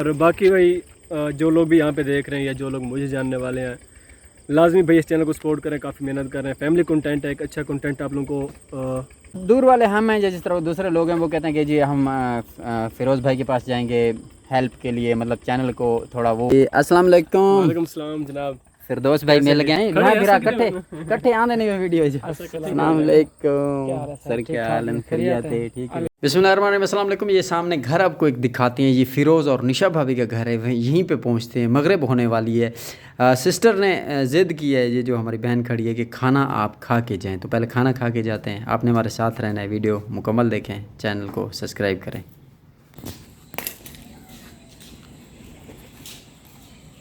और बाकी भाई जो लोग भी यहाँ पे देख रहे हैं या जो लोग मुझे जानने वाले हैं, लाजमी भाई इस चैनल को सपोर्ट करें। काफ़ी मेहनत कर रहे हैं, फैमिली कंटेंट है, एक अच्छा कंटेंट आप लोगों को दूर वाले हम हैं, जिस तरह दूसरे लोग हैं वो कहते हैं कि जी हम फिरोज़ भाई के पास जाएंगे हेल्प के लिए, मतलब चैनल को थोड़ा वो। अस्सलाम वालेकुम। वालेकुम सलाम जनाब। फिरदौस भाई मिल गए हैं, घुमा फिरा कट्ठे आने नहीं वीडियो। अस्सलाम वालेकुम सर, क्या हाल है? खैरियत है? ठीक है। बिस्मिल्लाहिर्रहमानिर्रहीम। अस्सलाम वालेकुम। ये सामने घर आपको एक दिखाती हैं, ये फ़िरोज़ और निशा भाभी का घर है, वहीं यहीं पे पहुंचते हैं। मगरिब होने वाली है। सिस्टर ने ज़िद की है, ये जो हमारी बहन खड़ी है, कि खाना आप खा के जाएँ, तो पहले खाना खा के जाते हैं। आपने हमारे साथ रहना है, वीडियो मुकम्मल देखें, चैनल को सब्सक्राइब करें।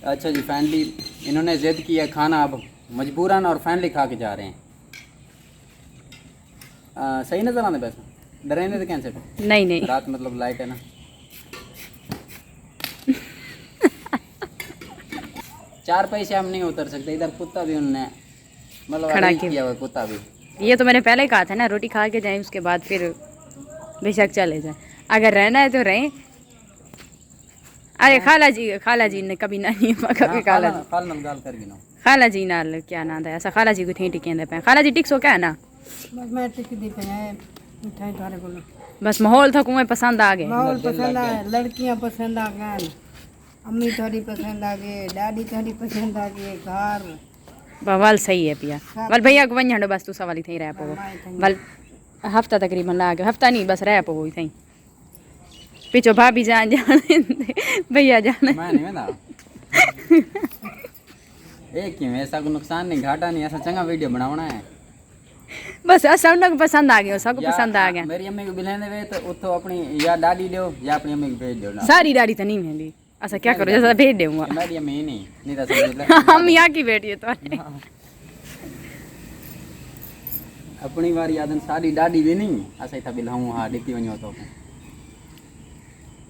अच्छा जी, फाइनली इन्होंने ज़िद किया खाना, अब मजबूरन और फाइनली खा के जा रहे हैं। सही नज़र आने पैसा डरेंगे तो कैंसिल नहीं नहीं रात मतलब लाइट है ना। चार पैसे हम नहीं उतर सकते, इधर कुत्ता भी उन्होंने मतलब खड़ा किया हुआ, कुत्ता भी। ये तो मैंने पहले कहा था ना, रोटी खा के जाएं, उसके बाद फिर बेशक चले जाएं। अगर रहना है तो रहें। अरे खाला जी ने कभी नहीं कभी खाला जी नाल क्या ना था ऐसा, खाला जी को थी टिकेंदे पे। खाला जी टिक्सो क्या है ना, बस मैं टिक दी पे है मिठाई थारे को। बस माहौल था कुएं पसंद आ गए, माहौल पसंद आए, लड़कियां पसंद आ गए, अम्मी थोड़ी पसंद आ गई, डैडी थोड़ी पसंद आ गई, घर वल सही है पिया। वल भैया को वहीं हटो, बस तू सवाल ही थी रह पो। वल हफ्ता तकरीबन ला गया, हफ्ता नहीं बस रह पो थी। पीछो भाभी जान भैया जाने मैं नहीं मैं एक क्यों ऐसा कोई नुकसान नहीं, घाटा नहीं, ऐसा चंगा वीडियो बनाना है। बस सब पसंद आ गया, सबको पसंद आ गया। मेरी अम्मी को बिलाने वे तो उतो अपनी या दादी लो या अपनी अम्मी को भेज दो ना। सारी दाढ़ी तो नहीं मेरी, ऐसा क्या करो जैसा भेज दूंगा। मेरी अम्मी नहीं तो समझ हम यहाँ की बेटी है तो अपनी बारी यादन सारी दादी भी नहीं ऐसा ही था बिलाऊं। हाँ दिखती वही तो।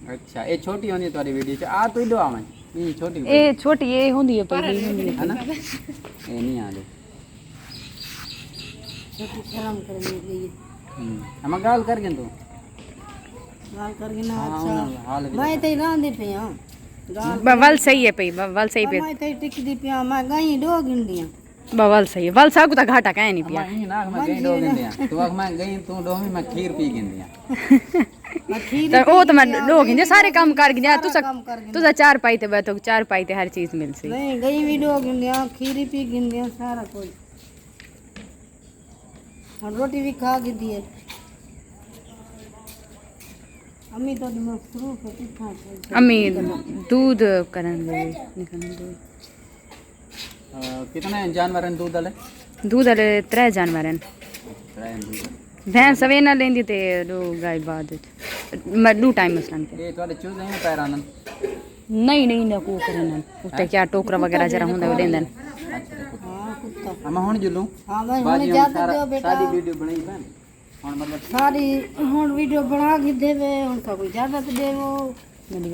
अच्छा ये छोटी होनी तुम्हारी वीडियो आ तो दो आवे ये छोटी ए छोटी ये होंदी है पहले है ना, ये नहीं आ दे छोटी शर्म करने गई हम गाल कर गए तो गाल करके ना। हाँ, अच्छा हाल मैं ते रांदे पे हां गाल वल सही है पे, वल सही पे, मैं ते टिक दी पे मैं गई दो गिंदियां वल सही है। वल सागु ता घाटा कहे नहीं पिया। मैं ना मैं गई दो गिंदियां तू अग मैं गई तू दो मैं खीर पी गिंदियां मैं खीर तो ओ तो मैं लोग हिंदे सारे काम कर गया। तुझा चार पाई ते बैठो, चार पाई ते हर चीज मिल सी। नहीं गई भी दो गिंदियां, खीर पी गिंदियां, सारा कोई और रोटी भी खा के दिए। अम्मी तो मसरूफ है कितना अम्मी दूध करन दे निकल दूध। कितने जानवर हैं दूध वाले? दूध वाले 3 जानवर हैं। भैंस सवे ना लेंदी ते दो गाय बाद दो टाइम मसलन के ये थोड़े चूजे हैं पैरानन नहीं ना को करन उते क्या टोकरा वगैरह जरा हुंदा वो देंदन। हां कुत्ता हम हुन जुलू हां मैं हुन ज्यादा दो बेटा सारी वीडियो बनाई बहन हुन मतलब सारी हुन वीडियो बना के देवे उनका कोई ज्यादा तो देवो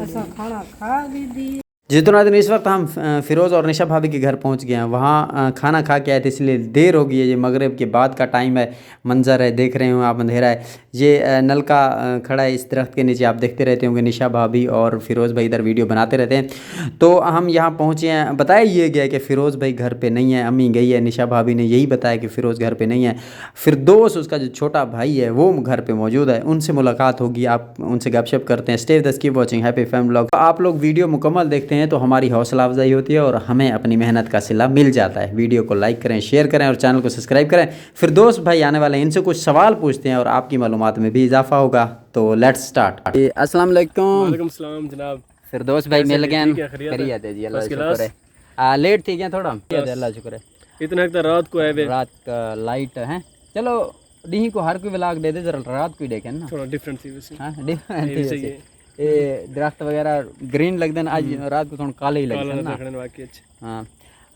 ऐसा खाना खा भी दी। जी तो नाज़रीन इस वक्त हम फ़िरोज़ और निशा भाभी के घर पहुंच गए हैं। वहाँ खाना खा के आए थे इसलिए देर हो गई है। ये मगरिब के बाद का टाइम है, मंज़र है, देख रहे हो आप, अंधेरा है। ये नलका खड़ा है इस दरख्त के नीचे, आप देखते रहते होंगे। निशा भाभी और फ़िरोज़ भाई इधर वीडियो बनाते रहते हैं। तो हम यहाँ पहुँचे हैं। बताया ये गया कि फ़िरोज़ भाई घर पर नहीं है, अम्मी गई है। निशा भाभी ने यही बताया कि फ़िरोज़ घर पर नहीं है। फिरदौस उसका जो छोटा भाई है वो घर पर मौजूद है, उनसे मुलाकात होगी, आप उनसे गपशप करते हैं। Stay with us, keep watching happy family vlog. आप लोग वीडियो मुकम्मल देखते हैं तो हमारी हौसला अफजाई होती है और हमें अपनी मेहनत का सिला मिल जाता है। वीडियो को लाइक करें, शेयर करें और चैनल को सब्सक्राइब करें। फिरदौस भाई आने वाले हैं, इनसे कुछ सवाल पूछते हैं और आपकी मालूमात में भी इजाफा होगा। तो लेट्स स्टार्ट। अस्सलाम वालेकुम। वालेकुम सलाम जनाब। फिरदौस भाई मिल गए, खैरियत है जी, अल्लाह का शुक्र है। लेट थी क्या थोड़ा? अल्लाह शुक्र है। इतना तक रात को है, रात का लाइट है। चलो डी को हर कोई व्लॉग दे दे, जरा रात को देखें ना, थोड़ा डिफरेंट सी वैसे। हां डिफरेंट ये दरख्त वगैरह ग्रीन लगते हैं, आज रात को थोड़ा काले ही लगते हैं ना।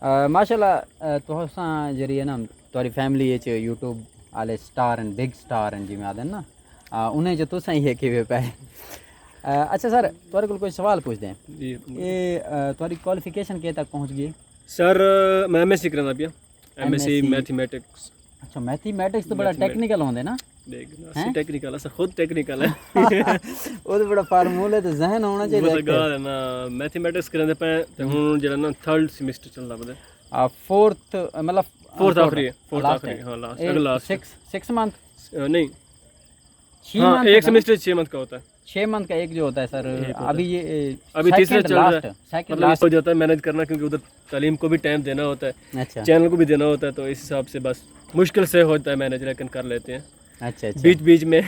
हाँ माशाल्लाह तुसा जरिए ना तुम्हारी फैमिली ये यूट्यूब आले star and big star and जिमें आदे ना उन्हें जो तुसा ही है कि वे पे। अच्छा सर तुम्हारे को कोई सवाल पूछ दें, ये तुम्हारी क्वालिफिकेशन के तक पहुंच गई? सर मैं एमएससी करना पिया, एमएससी मैथमेटिक्स। अच्छा मैथमेटिक्स तो बड़ा टेक्निकल होंगे ना? देखना टेक्निकल है खुद टेक्निकल है वो तो बड़ा फार्मूला तो जहन होना वो चाहिए तो गल है ना मैथमेटिक्स करने पे ते हुन जेड़ा ना थर्ड सेमेस्टर चलदा पता फोर्थ मतलब फोर्थ आखिरी हां लास्ट अगला लास्ट 6 मंथ नहीं 6 हाँ मंथ एक सेमेस्टर 6 मंथ का होता है 6 मंथ का एक जो होता है सर अभी ये अभी तीसरा चल रहा है सेकंड मतलब इसको जाता है मैनेज करना क्योंकि उधर तालीम को भी टाइम देना होता है अच्छा चैनल को भी देना होता है तो इस हिसाब से बस मुश्किल से होता है मैनेज लेकिन कर लेते हैं अच्छा अच्छा बीच बीच में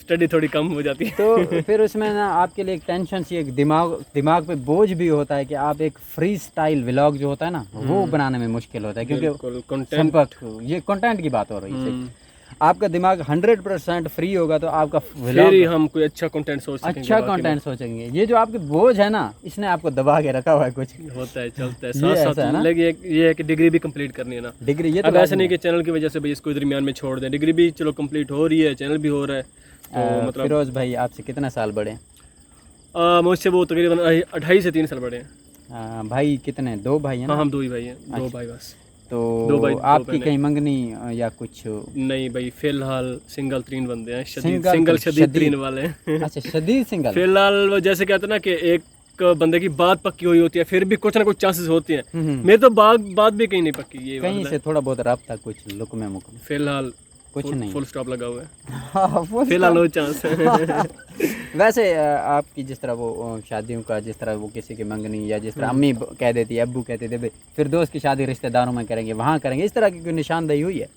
स्टडी थोड़ी कम हो जाती है तो फिर उसमें ना आपके लिए एक टेंशन सी एक दिमाग पे बोझ भी होता है कि आप एक फ्री स्टाइल व्लॉग जो होता है ना वो बनाने में मुश्किल होता है क्योंकि कंटेंट ये कंटेंट की बात हो रही है सही। आपका दिमाग 100% फ्री होगा तो आपका फिर व्लॉग ही हम कोई अच्छा कंटेंट सोच सकेंगे अच्छा कंटेंट सोचेंगे। ये जो आपके बोझ है ना इसने आपको दबा के रखा हुआ है कुछ होता है चलता है ये साथ ऐसा है ना? साथ लेकिन ये है कि डिग्री भी कंप्लीट करनी है ना डिग्री ये तो अब ऐसा नहीं कि चैनल की वजह से भाई इसको दरमियान में छोड़ दें डिग्री भी चलो कंप्लीट हो रही है चैनल भी हो रहा है तो मतलब फिरोज भाई आपसे कितना साल बड़े हैं? मुझसे वो तकरीबन 2.5 से 3 साल बड़े हैं भाई कितने 2 भाई हैं हाँ ना? हम 2 ही भाई हैं 2 भाई बस तो 2 भाई 2 आपकी बहनें। कहीं मंगनी या कुछ नहीं भाई फिलहाल सिंगल 3 बंदे हैं सिंगल सिंगल शदीद शदीद। 3 वाले हैं अच्छा शदीद सिंगल फिलहाल वो जैसे कहते हैं ना कि एक बंदे की बात पक्की हुई होती है फिर भी कुछ ना कुछ चांसेस होते हैं मेरे तो बात भी कहीं नहीं पक्की ये कहीं से थोड़ा बहुत रब्ता कुछ लुक में मुक में फिलहाल कुछ नहीं फुल स्टॉप लगा हुआ है हाँ, full फिलहाल नो चांस वैसे आपकी जिस तरह वो शादियों का जिस तरह वो किसी की मंगनी या जिस तरह अम्मी कह देती है अब्बू कहते थे भाई फिर दोस्त की शादी रिश्तेदारों में करेंगे वहाँ करेंगे इस तरह की कोई निशानदेही हुई है?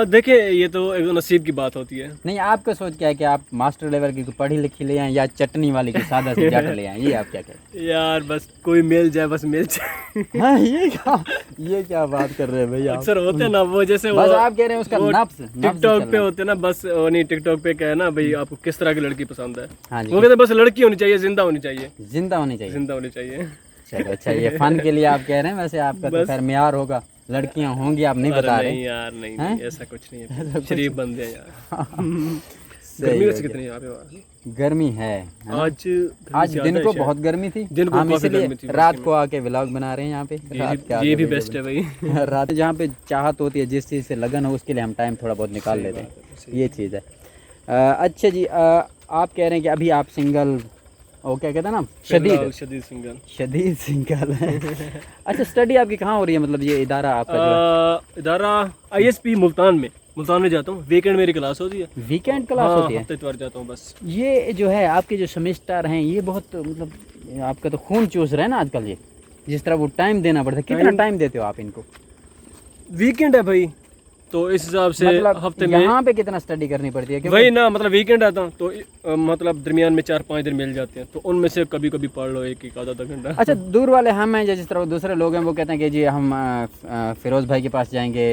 देखिए ये तो एक नसीब की बात होती है नहीं आपका सोच क्या है कि आप मास्टर लेवल की कोई पढ़ी लिखी ले आए या चटनी वाली की सादा से जट ले आए ये आप क्या कहते यार बस कोई मिल जाए बस मिल जाए हैं? हाँ ये क्या बात कर रहे हैं भैया आप? अक्सर होते हैं ना वो जैसे बस वो आप कह रहे हैं उसका नफ्स टिकटॉक पे होते हैं ना बस वो नहीं टिकटॉक पे क्या है ना भाई आपको किस तरह की लड़की पसंद है हाँ जी वो कहते हैं बस लड़की होनी चाहिए जिंदा होनी चाहिए जिंदा होनी चाहिए। जिंदा होनी चाहिए चलो अच्छा ये फन के लिए आप कह रहे हैं वैसे आपका तो खैर म्यार होगा लड़कियां होंगी आप नहीं बता नहीं रहे यार नहीं ऐसा कुछ नहीं है शरीफ बंदे हैं यार सही गर्मी हो वैसे गया। कितनी है यहाँ पे वहाँ? गर्मी है आज आज दिन को बहुत गर्मी थी दिन को हम काफी इसलिए गर्मी थी, रात को आके व्लॉग बना रहे हैं यहाँ पे रात के ये आके भी video बेस्ट है भाई रात जहाँ पे चाहत होती है जिस चीज़ से लगन हो उसके लिए हम टाइम थोड़ा बहुत निकाल लेते हैं ये चीज़ है। अच्छा जी आप कह रहे हैं कि अभी आप सिंगल वो क्या कहते हैं ना शदीद शदीद सिंगल शदीद सिंगल है। अच्छा स्टडी आपकी कहाँ हो रही है मतलब ये इदारा आपका जो है? इदारा ISP मुल्तान में जाता हूँ वीकेंड मेरी क्लास होती है वीकेंड क्लास हाँ, होती है? हफ्ते इतवार जाता हूँ बस ये जो है आपके जो सेमेस्टर हैं ये बहुत मतलब आपका तो खून चूस रहा है ना आजकल ये जिस तरह वो टाइम देना पड़ता है कितना टाइम देते हो आप इनको? वीकेंड है भाई तो इस हिसाब से मतलब हफ्ते में यहाँ पे कितना स्टडी करनी पड़ती है क्योंकि वही ना मतलब वीकेंड आता हूँ तो मतलब दरमियान में 4-5 दिन मिल जाते हैं तो उनमें से कभी कभी पढ़ लो एक आधा घंटा अच्छा दूर वाले हम हैं जिस तरह दूसरे लोग हैं वो कहते हैं कि जी हम फिरोज़ भाई के पास जाएंगे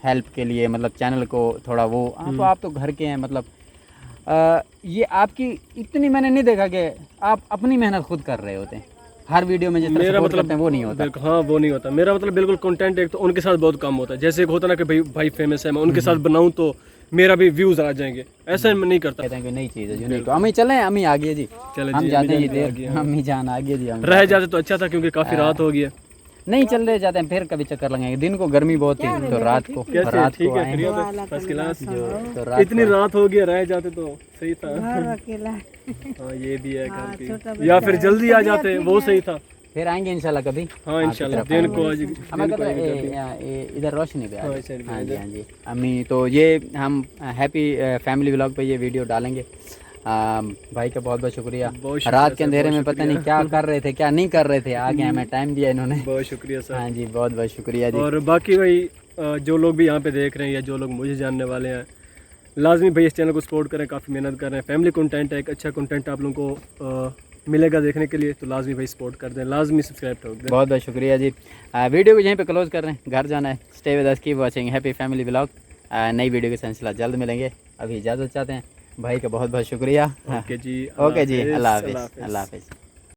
हेल्प के लिए मतलब चैनल को थोड़ा वो तो आप तो घर के हैं मतलब ये आपकी इतनी मैंने नहीं देखा कि आप अपनी मेहनत खुद कर रहे होते हैं हर वीडियो में जिस तरह मेरा support मतलब करते हैं वो नहीं होता। हाँ वो नहीं होता मेरा मतलब बिल्कुल कंटेंट एक तो उनके साथ बहुत कम होता है जैसे एक होता ना कि भाई फेमस है मैं उनके साथ बनाऊं तो मेरा भी व्यूज आ जाएंगे ऐसा मैं नहीं करता कहते हैं कि नई चीज़ है जो नहीं तो अम्मी चलें अम्मी आ गई जी चले हम जी, जाते हैं अम्मी जी जान आ देर अम्मी जान आ गई जी हम रह जाते तो अच्छा था क्योंकि काफी रात हो गई है नहीं चल रहे जाते हैं फिर कभी चक्कर लगाएंगे दिन को गर्मी बहुत थी तो रात को रात ठीक को है आए बढ़िया था फर्स्ट क्लास तो रात इतनी रात हो गई रह जाते तो सही था घर अकेला हाँ ये भी है घर छोटा की या फिर जल्दी आ जाते वो सही था फिर आएंगे इंशाल्लाह कभी हाँ इंशाल्लाह दिन को आज हमें कहते हैं इधर रोशनी पे हाँ जी हाँ जी अम्मी तो ये हम हैप्पी फैमिली व्लॉग पे ये वीडियो डालेंगे भाई का बहुत बहुत शुक्रिया रात के अंधेरे में पता नहीं क्या कर रहे थे क्या नहीं कर रहे थे आगे हमें टाइम दिया इन्होंने बहुत शुक्रिया सर हाँ जी बहुत बहुत शुक्रिया जी और बाकी भाई जो लोग भी यहाँ पे देख रहे हैं या जो लोग मुझे जानने वाले हैं लाजमी भाई इस चैनल को सपोर्ट करें काफ़ी मेहनत कर रहे हैं फैमिली कंटेंट है एक अच्छा कंटेंट आप लोगों को मिलेगा देखने के लिए तो लाजमी भाई सपोर्ट कर दें लाजमी सब्सक्राइब कर दें बहुत बहुत शुक्रिया जी वीडियो को यहीं पे क्लोज कर रहे हैं घर जाना है stay with us keep watching happy family vlog नई वीडियो के सिलसिला जल्द मिलेंगे अभी इजाज़त चाहते हैं भाई का बहुत बहुत शुक्रिया ओके जी ओके जी अल्लाह हाफिज़ अल्लाह हाफिज़